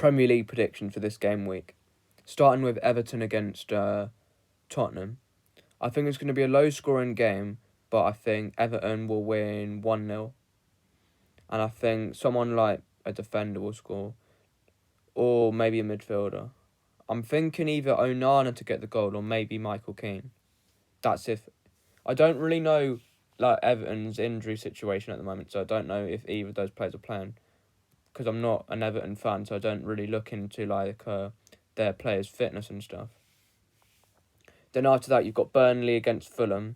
Premier League prediction for this game week. Starting with Everton against Tottenham. I think it's going to be a low-scoring game, but I think Everton will win 1-0. And I think someone like a defender will score, or maybe a midfielder. I'm thinking either Onana to get the goal or maybe Michael Keane. That's if... I don't really know Everton's injury situation at the moment, so I don't know if either of those players are playing. Because I'm not an Everton fan, so I don't really look into their players' fitness and stuff. Then after that, you've got Burnley against Fulham.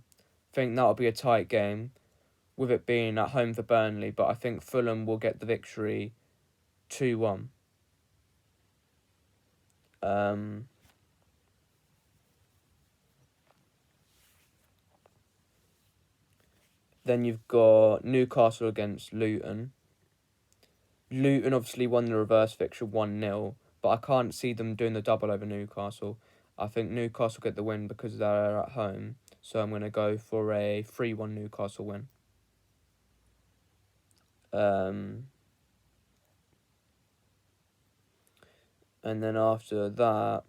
I think that'll be a tight game, with it being at home for Burnley, but I think Fulham will get the victory 2-1. Then you've got Newcastle against Luton. Luton obviously won the reverse fixture 1-0, but I can't see them doing the double over Newcastle. I think Newcastle get the win because they're at home, so I'm going to go for a 3-1 Newcastle win. And then after that,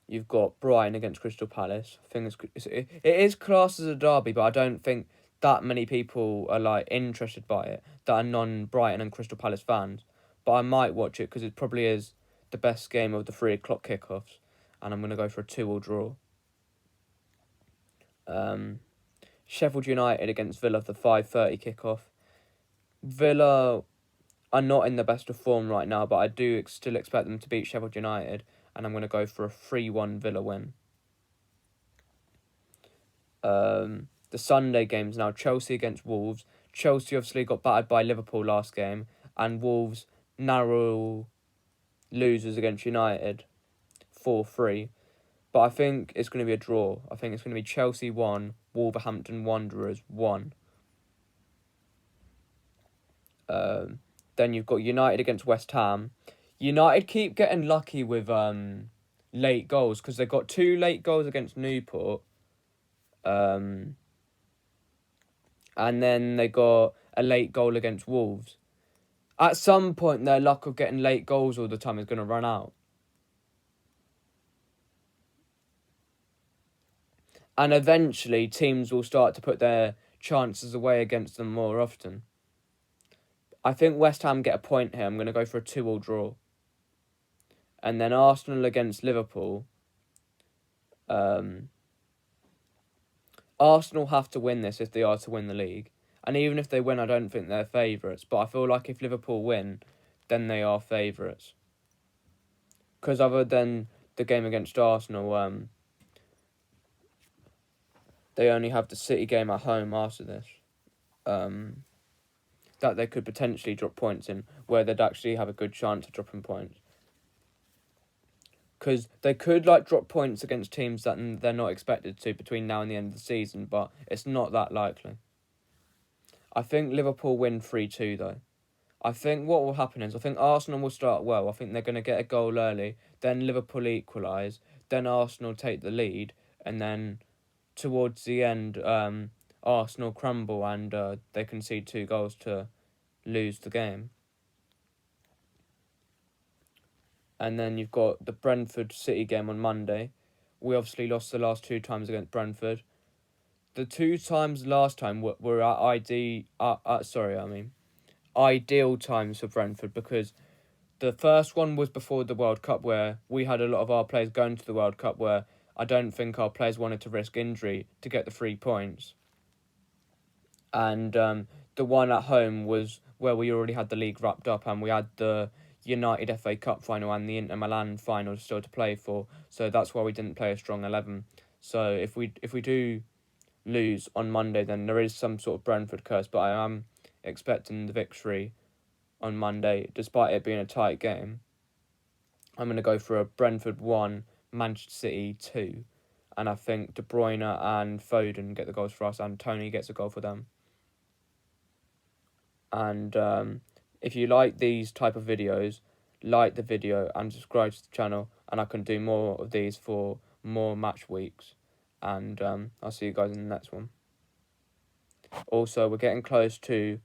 you've got Brighton against Crystal Palace. I think it is classed as a derby, but I don't think that many people are interested by it that are non-Brighton and Crystal Palace fans. But I might watch it because it probably is the best game of the 3 o'clock kickoffs, and I'm going to go for a 2-2 draw. Sheffield United against Villa, the 5:30 kickoff. Villa are not in the best of form right now, but I do still expect them to beat Sheffield United, and I'm going to go for a 3-1 Villa win. The Sunday games now, Chelsea against Wolves. Chelsea obviously got battered by Liverpool last game, and Wolves narrow losers against United 4-3. But I think it's going to be a draw. I think it's going to be Chelsea 1, Wolverhampton Wanderers 1. Then you've got United against West Ham. United keep getting lucky with late goals because they got 2 late goals against Newport. And then they got a late goal against Wolves. At some point, their luck of getting late goals all the time is going to run out. And eventually, teams will start to put their chances away against them more often. I think West Ham get a point here. I'm going to go for a 2-2 draw. And then Arsenal against Liverpool. Arsenal have to win this if they are to win the league. And even if they win, I don't think they're favourites. But I feel like if Liverpool win, then they are favourites. Because other than the game against Arsenal, they only have the City game at home after this. That they could potentially drop points in, where they'd actually have a good chance of dropping points. Because they could drop points against teams that they're not expected to between now and the end of the season, but it's not that likely. I think Liverpool win 3-2 though. I think what will happen is, I think Arsenal will start well. I think they're going to get a goal early, then Liverpool equalise, then Arsenal take the lead, and then towards the end, Arsenal crumble and they concede 2 goals to lose the game. And then you've got the Brentford City game on Monday. We obviously lost the last 2 times against Brentford. The 2 times last time were at ideal times for Brentford, because the first one was before the World Cup, where we had a lot of our players going to the World Cup, where I don't think our players wanted to risk injury to get the 3 points. And the one at home was where we already had the league wrapped up, and we had the United FA Cup final and the Inter Milan final still to play for. So that's why we didn't play a strong 11. So if we do lose on Monday, then there is some sort of Brentford curse. But I am expecting the victory on Monday, despite it being a tight game. I'm going to go for a Brentford 1, Manchester City 2. And I think De Bruyne and Foden get the goals for us, and Tony gets a goal for them. And if you like these type of videos, like the video and subscribe to the channel, and I can do more of these for more match weeks. And I'll see you guys in the next one. Also, we're getting close to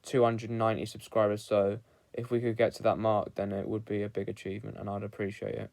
290 subscribers. So if we could get to that mark, then it would be a big achievement, and I'd appreciate it.